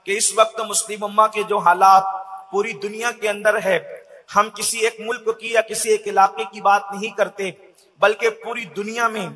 کہ اس وقت مسلم امہ کے جو حالات پوری دنیا کے اندر ہے، ہم کسی ایک ملک کی یا کسی ایک علاقے کی بات نہیں کرتے، بلکہ پوری دنیا میں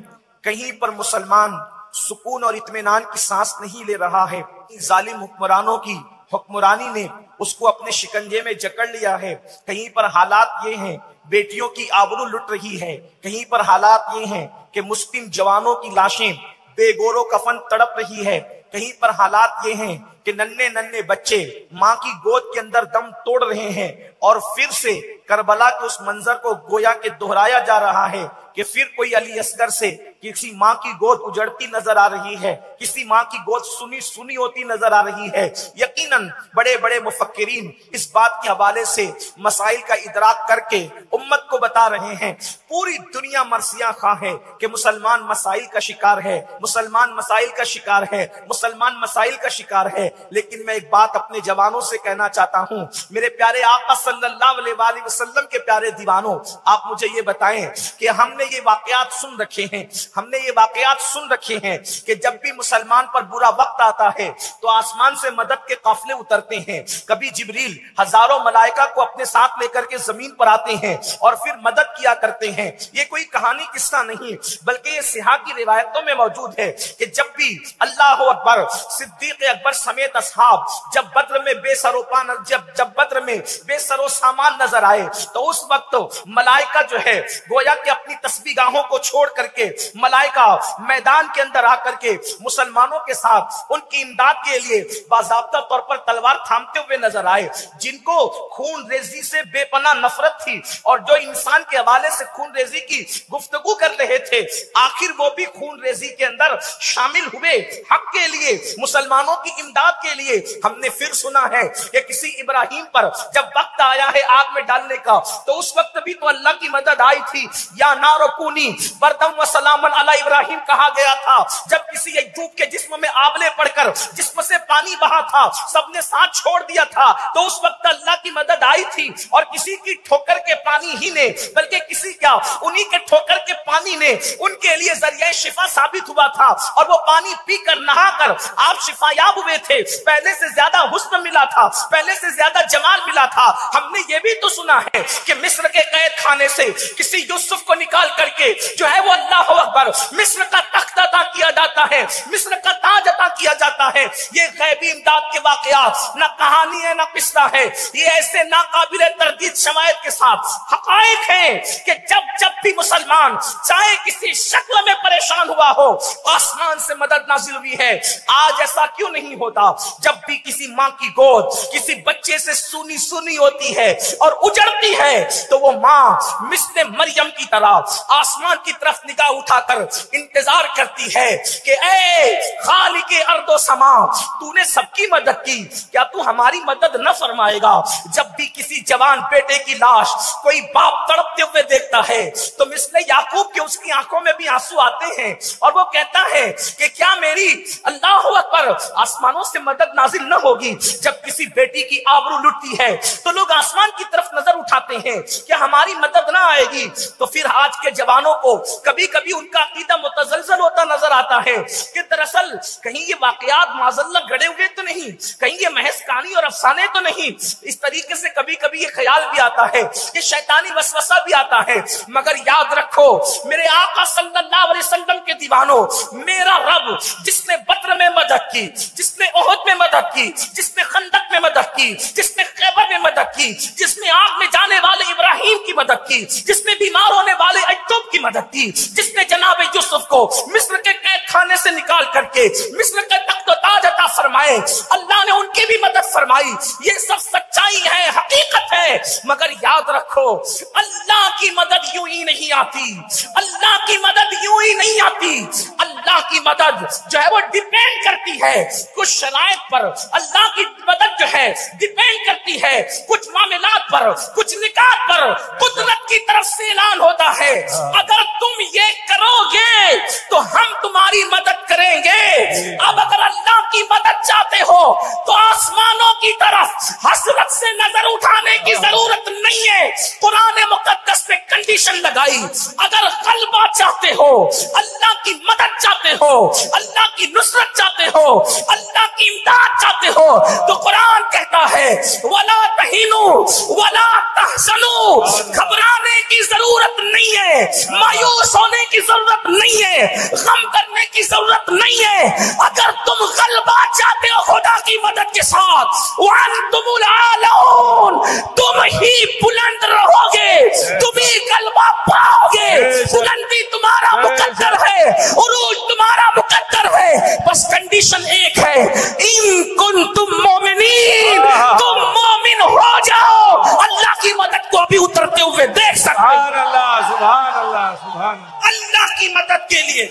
کہیں پر مسلمان سکون اور اطمینان کی سانس نہیں لے رہا ہے۔ ظالم حکمرانوں کی حکمرانی نے اس کو اپنے شکنجے میں جکڑ لیا ہے۔ کہیں پر حالات یہ ہیں بیٹیوں کی آبرو لٹ رہی ہے، کہیں پر حالات یہ ہیں کہ مسلم جوانوں کی لاشیں بے گور و کفن تڑپ رہی ہے، کہیں پر حالات یہ ہیں کہ ننھے ننھے بچے ماں کی گود کے اندر دم توڑ رہے ہیں، اور پھر سے کربلا کے اس منظر کو گویا کہ دہرایا جا رہا ہے کہ پھر کوئی علی اصغر سے کسی ماں کی گود اجڑتی نظر آ رہی ہے، کسی ماں کی گود سنی سنی ہوتی نظر آ رہی ہے۔ یقیناً بڑے بڑے مفکرین اس بات کے حوالے سے مسائل کا ادراک کر کے امت کو بتا رہے ہیں۔ پوری دنیا مرثیہ خواہ ہے کہ مسلمان مسائل کا شکار ہے، مسلمان مسائل کا شکار ہے، مسلمان مسائل کا شکار ہے، لیکن میں ایک بات اپنے جوانوں سے کہنا چاہتا ہوں، میرے پیارے آقا صلی اللہ علیہ وآلہ وسلم کے پیارے دیوانوں، آپ مجھے یہ بتائیں کہ ہم نے یہ واقعات سن رکھے ہیں، ہم نے یہ واقعات سن رکھے ہیں کہ جب بھی مسلمان پر برا وقت آتا ہے تو آسمان سے مدد کے قافلے اترتے ہیں، کبھی جبریل ہزاروں ملائکہ کو اپنے ساتھ لے کر کے زمین پر آتے ہیں اور پھر مدد کیا کرتے ہیں۔ یہ کوئی کہانی قصہ نہیں، بلکہ یہ صحاح کی روایتوں میں موجود ہے کہ جب بھی اللہ اکبر صدیق اکبر سمیت اصحاب جب بدر میں بے سر و پان جب بدر میں بے سر و سامان نظر آئے تو اس وقت ملائکہ جو ہے گویا کہ اپنی تسبیح گاہوں کو چھوڑ کر کے ملائکہ میدان کے اندر آ کر کے مسلمانوں کے ساتھ ان کی امداد کے لیے باضابطہ طور پر تلوار تھامتے ہوئے نظر آئے۔ جن کو خون ریزی سے بے پناہ نفرت تھی اور جو انسان کے حوالے سے خون ریزی کی گفتگو کر رہے تھے، آخر وہ بھی خون ریزی کے اندر شامل ہوئے حق کے لیے، مسلمانوں کی امداد کے لیے۔ ہم نے پھر سنا ہے کہ کسی ابراہیم پر جب وقت آیا ہے آگ میں ڈالنے کا تو اس وقت بھی تو اللہ کی مدد آئی تھی، یا نار کونی بردم و سلام علی ابراہیم کہا گیا تھا۔ جب کسی یعقوب کے جسم میں آبلے پڑ کر جسم سے پانی بہا تھا، سب نے ساتھ چھوڑ دیا تھا، تو اس وقت اللہ کی مدد آئی تھی، اور کسی کی ٹھوکر کے پانی ہی نے بلکہ کسی کیا انہی کے ٹھوکر کے پانی نے ان کے لیے ذریعہ شفا ثابت ہوا تھا، اور وہ پانی پی کر نہا کر آپ شفا یاب ہوئے تھے۔ پہلے سے زیادہ حسن ملا تھا، پہلے سے زیادہ جمال ملا تھا۔ ہم نے یہ بھی تو سنا ہے کہ مصر کے قید خانے سے کسی یوسف کو نکال کر کے جو ہے وہ اللہ اکبر مصر کا تخت عطا کیا جاتا ہے، مصر کا تاج عطا کیا جاتا ہے۔ یہ غیبی امداد کے واقعات نہ کہانی ہے نہ قصہ ہے، یہ ایسے ناقابل تردید شواہد کے ساتھ حقائق ہیں کہ جب بھی مسلمان چاہے کسی شکل میں پریشان ہوا ہو، آسمان سے مدد نازل ہوئی ہے۔ آج ایسا کیوں نہیں ہوتا؟ جب بھی کسی ماں کی گود کسی بچے سے سونی سونی ہوتی ہے اور اجڑتی ہے تو وہ ماں مثل مریم کی طرح آسمان کی طرف نگاہ اٹھا کر انتظار کرتی ہے کہ اے خالق ارض و سما، تو نے سب کی مدد کی، کیا تو ہماری مدد نہ فرمائے گا؟ جب بھی کسی جوان بیٹے کی لاش کوئی باپ تڑپتے ہوئے دیکھتا ہے تو مثل یعقوب کے اس کی آنکھوں میں بھی آنسو آتے ہیں، اور وہ کہتا ہے کہ کیا میری اللہ اکبر آسمانوں سے مدد نازل نہ ہوگی؟ جب کسی بیٹی کی آبرو لٹتی ہے تو لوگ آسمان کی طرف نظر اٹھاتے ہیں کہ ہماری مدد نہ آئے گی۔ تو پھر آج کے جوانوں کو کبھی کبھی ان کا عقیدہ متزلزل ہوتا نظر آتا ہے کہ دراصل کہیں یہ واقعات معذاللہ گڑے ہوئے تو نہیں، کہیں یہ محض کہانی اور افسانے تو نہیں۔ اس طریقے سے کبھی کبھی یہ خیال بھی آتا ہے، یہ شیطانی وسوسہ بھی آتا ہے، مگر یاد رکھو میرے آقا صلی اللہ علیہ وسلم کے دیوانوں، میرا رب جس نے بدر میں مدد کی، جس نے احد میں مدد کی، جس نے خندق میں مدد کی، جس نے خیبر میں مدد کی، جس نے آگ میں جانے والے ابراہیم کی مدد کی، جس نے بیمار ہونے والے ایوب کی مدد کی، جس نے جناب یوسف کو مصر کے قید خانے سے نکال کر کے مصر کے تخت و تاج عطا فرمائے، اللہ نے ان کی بھی مدد فرمائی۔ یہ سب سچائی ہے، حقیقت ہے، مگر یاد رکھو اللہ کی مدد یوں ہی نہیں آتی، اللہ کی مدد یوں ہی نہیں آتی۔ اللہ کی مدد جو ہے وہ ڈیپینڈ کرتی ہے کچھ شرائط پر، اللہ کی مدد جو ہے ڈیپینڈ کرتی ہے کچھ معاملات پر، کچھ نکات پر، قدرت کی طرف سے اعلان ہوتا ہے اگر تم یہ کرو گے تو ہم تمہاری مدد کریں گے۔ اب اگر اللہ کی مدد چاہتے ہو تو آسمانوں کی طرح طرف حسرت سے نظر اٹھانے کی ضرورت نہیں ہے. قرآن مقدس نے کنڈیشن لگائی, اگر غلبہ چاہتے ہو, اللہ کی مدد چاہتے ہو, اللہ کی نصرت چاہتے ہو, اللہ کی امداد چاہتے ہو, تو قرآن کہتا ہے وَلَا تَهِنُوا وَلَا تَحْزَنُوا, گھبرانے کی ضرورت نہیں ہے, مایوس ہونے کی ضرورت نہیں ہے, غم کرنے کی ضرورت نہیں ہے. اگر تم غلبہ چاہتے ہو خدا کی مدد کے ساتھ, وَأَنْتُمُ الْأَعْلَوْنَ, تم ہی بلند رہو گے, تم ہی غلبہ پاؤ گے. بلندی تمہارا مقدر ہے, عروج تمہارا مقدر ہے, بس کنڈیشن ایک ہے, ان کنتم مومنین, تم مومن ہو جاؤ. اللہ کی مدد کو ابھی اترتے ہوئے دیکھ سکتے. سبحان اللہ, سبحان اللہ, سبحان اللہ. اللہ کی مدد کے لیے,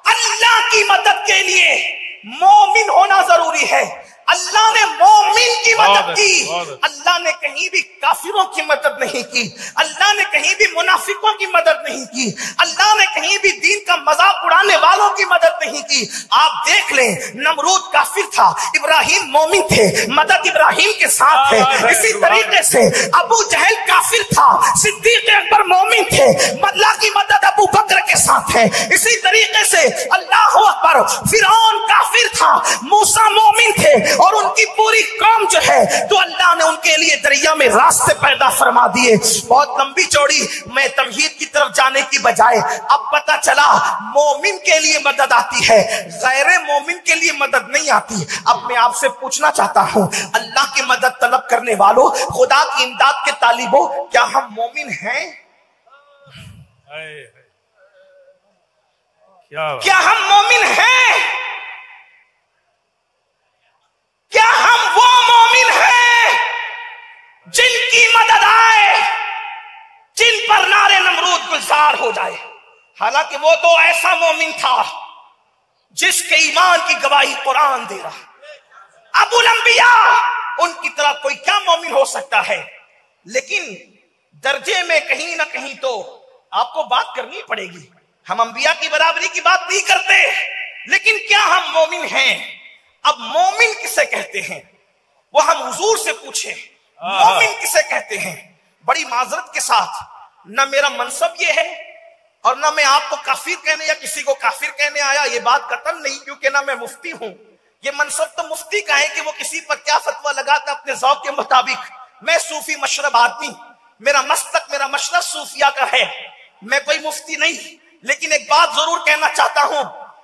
اللہ کی مدد کے لیے مومن ہونا ضروری ہے. اللہ نے مومن کی مدد کی, اللہ نے کہیں بھی کافروں کی مدد نہیں کی, اللہ نے کہیں بھی منافقوں کی مدد نہیں کی, اللہ نے کہیں بھی دین کا مذاق اڑانے والوں کی مدد نہیں کی. آپ دیکھ لیں, نمرود کافر تھا, ابراہیم مومن تھے, مدد ابراہیم کے ساتھ ہے. اسی طریقے سے ابو جہل کافر تھا, صدیق اکبر مومن تھے, اللہ کی مدد ابو بکر کے ساتھ ہے. اسی طریقے سے اللہ اکبر, فرعون کافر تھا, موسیٰ مومن تھے, اور ان کی پوری قوم جو ہے تو اللہ نے ان کے لیے دریا میں راستے پیدا فرما دیے. بہت لمبی چوڑی میں تمہید کی طرف جانے کی بجائے اب پتہ چلا مومن کے لیے مدد آتی ہے, غیر مومن کے لیے مدد نہیں آتی. اب میں آپ سے پوچھنا چاہتا ہوں, اللہ کی مدد طلب کرنے والوں, خدا کی امداد کے طالبوں, کیا ہم مومن ہیں؟ کیا ہم مومن ہیں؟ کیا ہم وہ مومن ہیں جن کی مدد آئے, جن پر نعرے نمرود گلزار ہو جائے؟ حالانکہ وہ تو ایسا مومن تھا جس کے ایمان کی گواہی قرآن دے رہا. ابو الانبیاء, ان کی طرح کوئی کیا مومن ہو سکتا ہے؟ لیکن درجے میں کہیں نہ کہیں تو آپ کو بات کرنی پڑے گی. ہم انبیاء کی برابری کی بات نہیں کرتے, لیکن کیا ہم مومن ہیں؟ اب مومن کسے کہتے ہیں وہ ہم حضور سے پوچھیں. مومن کسے کہتے ہیں؟ بڑی معذرت کے ساتھ, نہ میرا منصب یہ ہے اور نہ میں آپ کو کافر کہنے یا کسی کو کافر کہنے آیا, یہ بات قطعاً نہیں, کیونکہ نہ میں مفتی ہوں. یہ منصب تو مفتی کا ہے کہ وہ کسی پر کیا فتویٰ لگاتا اپنے ذوق کے مطابق. میں صوفی مشرب آدمی, میرا مسلک, میرا مشرب صوفیہ کا ہے, میں کوئی مفتی نہیں. لیکن ایک بات ضرور کہنا چاہتا ہوں,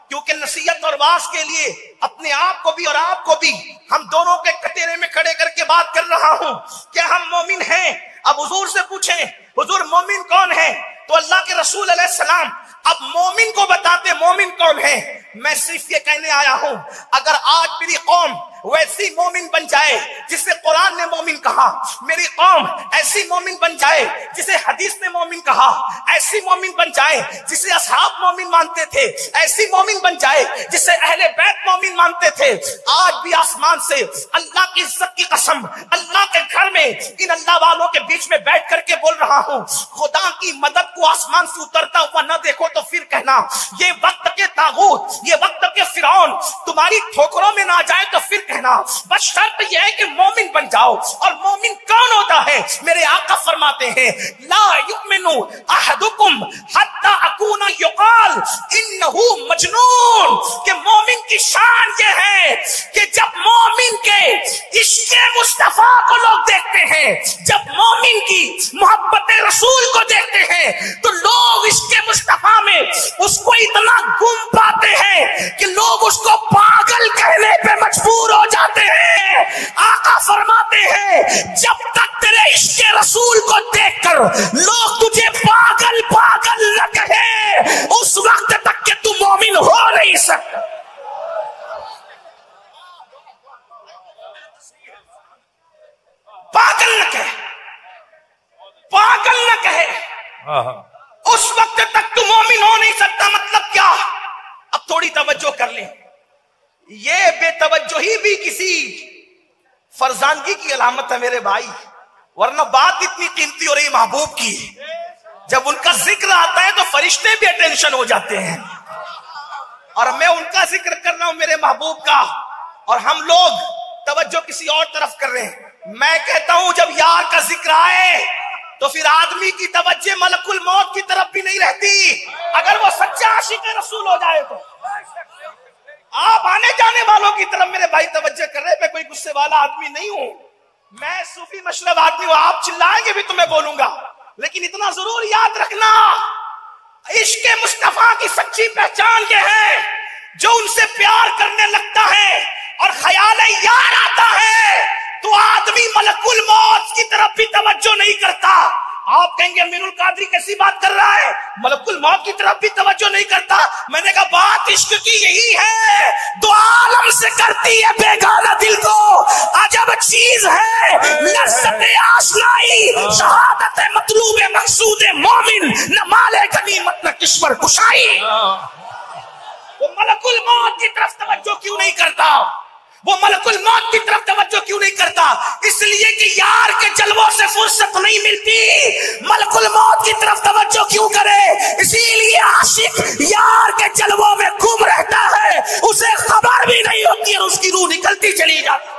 کیونکہ نصیحت اور واعظ کے لیے اپنے آپ کو بھی اور آپ کو بھی ہم دونوں کے کٹیرے میں کھڑے کر کے بات کر رہا ہوں. کیا ہم مومن ہیں؟ اب حضور سے پوچھیں, حضور مومن کون ہے؟ تو اللہ کے رسول علیہ السلام اب مومن کو بتاتے مومن کون ہے. میں صرف یہ کہنے آیا ہوں, اگر آج میری قوم ویسی مومن بن جائے جسے قرآن نے مومن کہا, میری قوم ایسی مومن بن جائے جسے حدیث نے مومن کہا, ایسی مومن بن جائے جسے اصحاب مومن مانتے تھے, ایسی مومن بن جائے جسے اہل بیت مومن مانتے تھے, آج بھی آسمان سے اللہ کی عزت کی قسم, اللہ کے گھر میں ان اللہ والوں کے بیچ میں بیٹھ کر کے بول رہا ہوں, خدا کی مدد کو آسمان سے اترتا ہوا نہ دیکھو تو پھر کہنا یہ وقت کے طاغوت, یہ وقت کے فرعون تمہاری ٹھوکروں میں نہ جائے تو پھر کہنا. بس شرط یہ ہے کہ مومن بن جاؤ. اور مومن کون ہوتا ہے؟ میرے آقا فرماتے ہیں لا یؤمن احدکم حتی اکون یقال انہ مجنون, کہ مومن کی شان یہ ہے کہ جب مومن کے عشق مصطفیٰ کو لوگ دیکھتے ہیں, جب مومن کی محبت رسول کو دیکھتے ہیں, تو لوگ عشق مصطفیٰ میں اس کو اتنا گم پاتے ہیں کہ لوگ اس کو پاگل کہنے پہ مجبور ہو جاتے ہیں. آقا فرماتے ہیں جب تک تیرے عشق رسول کو دیکھ کر لوگ تجھے پاگل پاگل نہ کہیں, اس وقت تک کہ تو مومن ہو نہیں سکتا. پاگل نہ کہے, پاگل نہ کہے, اس وقت تک تو مومن ہو نہیں سکتا. مطلب کیا؟ اب تھوڑی توجہ کر لیں, یہ بے توجہی بھی کسی فرزانگی کی علامت ہے میرے بھائی, ورنہ بات اتنی قیمتی ہو رہی محبوب کی, جب ان کا ذکر آتا ہے تو فرشتے بھی اٹینشن ہو جاتے ہیں, اور میں ان کا ذکر کر رہا ہوں میرے محبوب کا, اور ہم لوگ توجہ کسی اور طرف کر رہے ہیں۔ میں کہتا ہوں جب یار کا ذکر آئے تو پھر آدمی کی توجہ ملک الموت کی طرف بھی نہیں رہتی، اگر وہ سچا عاشق رسول ہو جائے تو۔ آپ آنے جانے والوں کی طرف میرے بھائی توجہ کر رہے ہیں، میں کوئی غصے والا آدمی نہیں ہوں، میں صوفی مشرب آدمی ہوں، آپ چلائیں گے بھی تو میں بولوں گا، لیکن اتنا ضرور یاد رکھنا عشق مصطفیٰ کی سچی پہچان یہ ہے جو ان سے پیار کرنے لگتا ہے اور خیال یار آتا ہے تو آدمی ملک الموت کی طرف بھی توجہ نہیں کرتا۔ آپ کہیں گے امین القادری کیسی بات کر رہا ہے، ملک الموت کی طرف بھی توجہ نہیں کرتا؟ میں نے کہا بات عشق کی یہی ہے، دو عالم سے کرتی ہے بیگانہ دل کو عجب چیز ہے لذت آشنائی، شہادت مطلوب مقصود مومن، نہ مال غنیمت نہ کشور کشائی۔ وہ ملک الموت کی طرف توجہ کیوں نہیں کرتا؟ وہ ملک الموت کی طرف توجہ کیوں نہیں کرتا؟ اس لیے کہ یار کے جلووں سے فرصت نہیں ملتی۔ ملک الموت کی طرف توجہ کیوں کرے؟ اسی لیے عاشق یار کے جلووں میں گم رہتا ہے، اسے خبر بھی نہیں ہوتی اور اس کی روح نکلتی چلی جاتی۔